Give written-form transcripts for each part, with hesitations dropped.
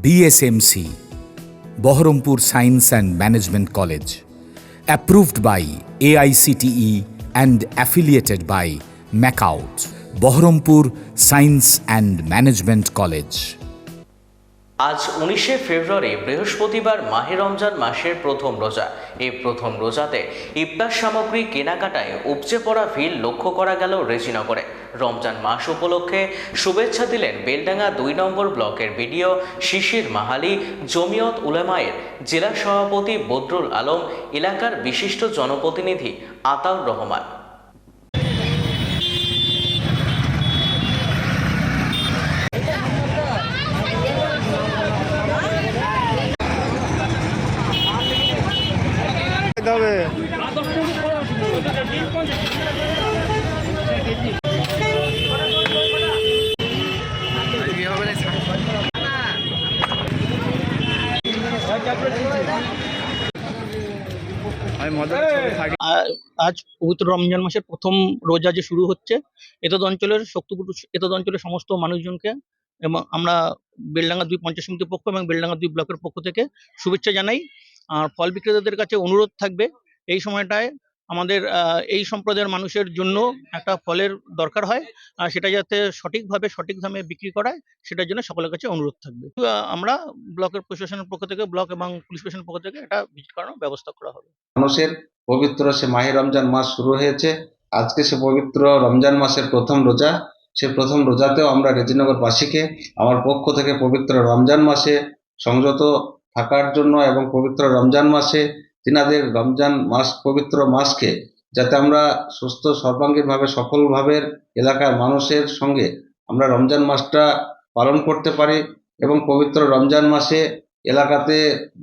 BSMC, Baharampur Science and Management College, approved by AICTE and affiliated by MACAUT, Baharampur Science and Management College. আজ 19শে ফেব্রুয়ারি বৃহস্পতিবার মাহে রমজান মাসের প্রথম রোজা। এই প্রথম রোজাতে ইফতার সামগ্রী কেনাকাটায় উপচে পড়া ভিড় লক্ষ্য করা গেল রেজিনগরে। রমজান মাস উপলক্ষে শুভেচ্ছা দিলেন বেলডাঙ্গা 2 নম্বর ব্লকের বিডিও শিশির মাহালি, জমিয়ত উলামায়ের জেলা সভাপতি বদরুল আলম, এলাকার বিশিষ্ট জনপ্রতিনিধি আতাউর রহমান। আজ পবিত্র রমজান মাসের প্রথম রোজা যে শুরু হচ্ছে, এতদ অঞ্চলের সমস্ত মানুষজনকে এবং আমরা বেলডাঙ্গা 2 পঞ্চায়েত সমিতির পক্ষ এবং বেলডাঙ্গা 2 ব্লকের পক্ষ থেকে শুভেচ্ছা জানাই। আর ফল বিক্রেতাদের কাছে অনুরোধ থাকবে, এই সময়টায় আমাদের এই সম্প্রদায়ের মানুষের জন্য একটা ফলের দরকার হয়, আর সেটা যাতে সঠিকভাবে সঠিক দামে বিক্রি করায় সেটার জন্য সকলের কাছে অনুরোধ থাকবে। আমরা ব্লকের প্রশাসনের পক্ষ থেকে, ব্লক এবং পুলিশ প্রশাসনের পক্ষ থেকে এটা ভিজিট করানোর ব্যবস্থা করা হবে। মানুষের পবিত্র সে মাহে রমজান মাস শুরু হয়েছে। আজকে সে পবিত্র রমজান মাসের প্রথম রোজা। সে প্রথম রোজাতেও আমরা রেজিনগরবাসীকে আমার পক্ষ থেকে পবিত্র রমজান মাসে সংযত থাকার জন্য এবং পবিত্র রমজান মাসে তিনাদের রমজান মাস পবিত্র মাসকে যাতে আমরা সুস্থ সর্বাঙ্গীনভাবে সফলভাবে এলাকার মানুষের সঙ্গে আমরা রমজান মাসটা পালন করতে পারি এবং পবিত্র রমজান মাসে এলাকাতে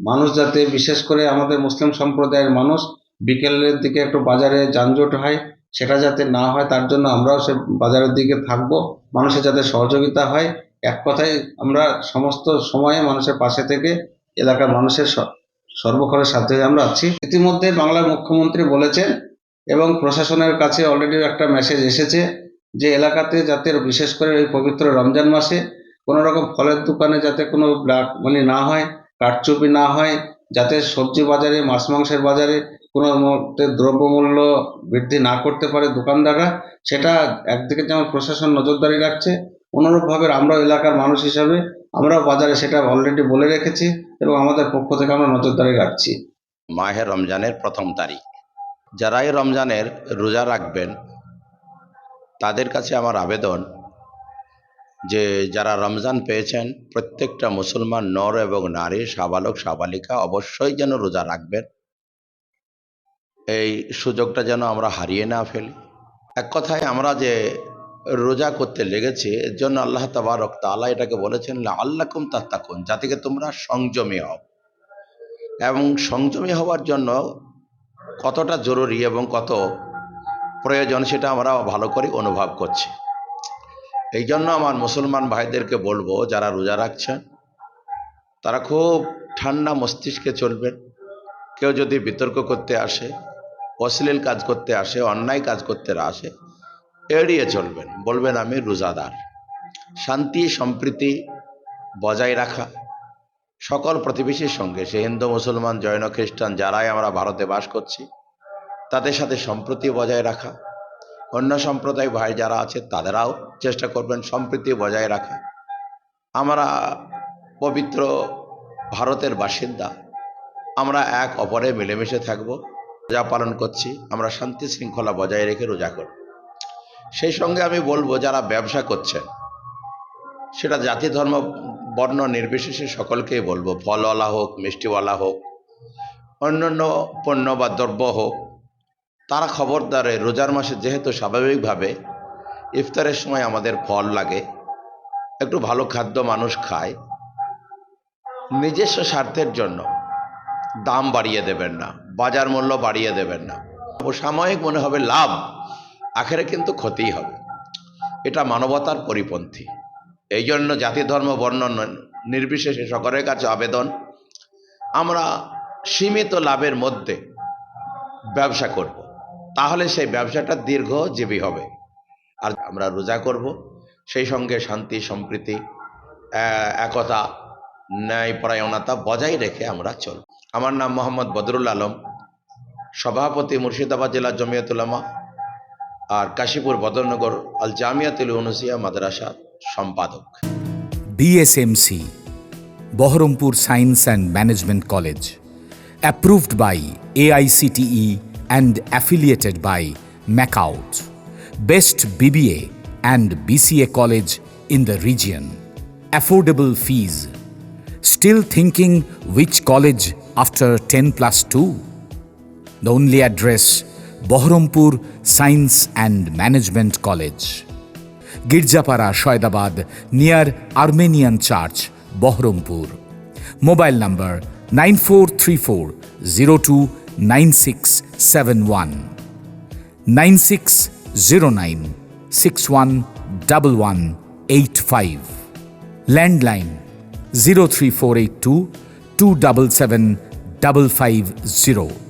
মানুষ যাতে, বিশেষ করে আমাদের মুসলিম সম্প্রদায়ের মানুষ বিকেলের দিকে একটু বাজারে যানজট হয়, সেটা যাতে না হয় তার জন্য আমরাও সে বাজারের দিকে থাকবো, মানুষের যাতে সহযোগিতা হয়। এক কথায় আমরা সমস্ত সময়ে মানুষের পাশে থেকে এলাকার মানুষের সর্বক্ষণের সাথে আমরা আছি। ইতিমধ্যে বাংলার মুখ্যমন্ত্রী বলেছেন এবং প্রশাসনের কাছে অলরেডি একটা মেসেজ এসেছে যে এলাকাতে যাতে বিশেষ করে এই পবিত্র রমজান মাসে কোনো রকম ফলের দোকানে যাতে কোনো ব্ল্যাক মানি না হয়, কারচুপি না হয়, যাতে সবজি বাজারে, মাছ মাংসের বাজারে কোনো দ্রব্যমূল্য বৃদ্ধি না করতে পারে দোকানদাররা, সেটা একদিকে যেমন প্রশাসন নজরদারি রাখছে, অনুরূপভাবে আমরাও এলাকার মানুষ হিসাবে আমরাও বাজারে সেটা অলরেডি বলে রেখেছি এবং আমাদের পক্ষ থেকে আমরা নজরদারি রাখছি। মাহে রমজানের প্রথম তারিখ, যারাই রমজানের রোজা রাখবেন তাদের কাছে আমার আবেদন যে যারা রমজান পেয়েছেন প্রত্যেকটা মুসলমান নর এবং নারী, সাবালক সাবালিকা অবশ্যই যেন রোজা রাখবেন। এই সুযোগটা যেন আমরা হারিয়ে না ফেলি। এক কথায় আমরা যে রোজা করতে লেগেছি এর জন্য আল্লাহ তাবারক তাআলা এটাকে বলেছেন লাআল্লাকুম তাত্তাকুন, যাতে তোমরা সংযমী হও। এবং সংযমী হওয়ার জন্য কতটা জরুরি এবং কত প্রয়োজন সেটা আমরা ভালো করে অনুভব করছি। এই জন্য আমার মুসলমান ভাইদেরকে বলবো, যারা রোজা রাখছেন তারা খুব ঠান্ডা মস্তিষ্কে চলবেন। কেউ যদি বিতর্ক করতে আসে, অশ্লীল কাজ করতে আসে, অন্যায় কাজ করতে আসে, এড়িয়ে চলবেন, বলবেন আমি রোজাদার। শান্তি সম্প্রীতি বজায় রাখা, সকল প্রতিবেশীর সঙ্গে, সে হিন্দু মুসলমান জৈন খ্রিস্টান যারাই আমরা ভারতে বাস করছি তাদের সাথে সম্প্রীতি বজায় রাখা, অন্য সম্প্রদায় ভাই যারা আছে তাদেরাও চেষ্টা করবেন সম্প্রীতি বজায় রাখা। আমরা পবিত্র ভারতের বাসিন্দা, আমরা এক অপরে মিলেমিশে থাকব। রোজা পালন করছি, আমরা শান্তি শৃঙ্খলা বজায় রেখে রোজা করব। সেই সঙ্গে আমি বলবো, যারা ব্যবসা করছেন সেটা জাতি ধর্ম বর্ণ নির্বিশেষে সকলকেই বলবো, ফলওয়ালা হোক, মিষ্টিওয়ালা হোক, অন্যান্য পণ্য বা দ্রব্য হোক, তারা খবরদারে রোজার মাসে যেহেতু স্বাভাবিকভাবে ইফতারের সময় আমাদের ফল লাগে, একটু ভালো খাদ্য মানুষ খায়, নিজস্ব স্বার্থের জন্য দাম বাড়িয়ে দেবেন না, বাজার মূল্য বাড়িয়ে দেবেন না। সাময়িক মনে হবে লাভ, আখেরে কিন্তু ক্ষতিই হবে। এটা মানবতার পরিপন্থী। এই জন্য জাতি ধর্ম বর্ণ নির্বিশেষে সকলের কাছে আবেদন, আমরা সীমিত লাভের মধ্যে ব্যবসা করব, তাহলে সেই ব্যবসাটা দীর্ঘজীবী হবে। আর আমরা রোজা করব, সেই সঙ্গে শান্তি সম্প্রীতি একতা ন্যায়পরায়ণতা বজায় রেখে আমরা চলব। আমার নাম মোহাম্মদ বদরুল আলম, সভাপতি মুর্শিদাবাদ জেলা জমিয়ত উলামা আর কাশীপুর বদরনগর আল জামিয়াতুল ইউনুসিয়া মাদ্রাসা সম্পাদক। BSMC, Baharampur Science and Management College, approved by AICTE and affiliated by MACOUT, best BBA and BCA college in the region, affordable fees. Still thinking which college after 10+2? The only address, Baharampur Science and Management College, Girjapara, Shoydabad, near Armenian Church, Baharampur. Mobile number 9434029671, 9609611185. Landline 03482 277 550.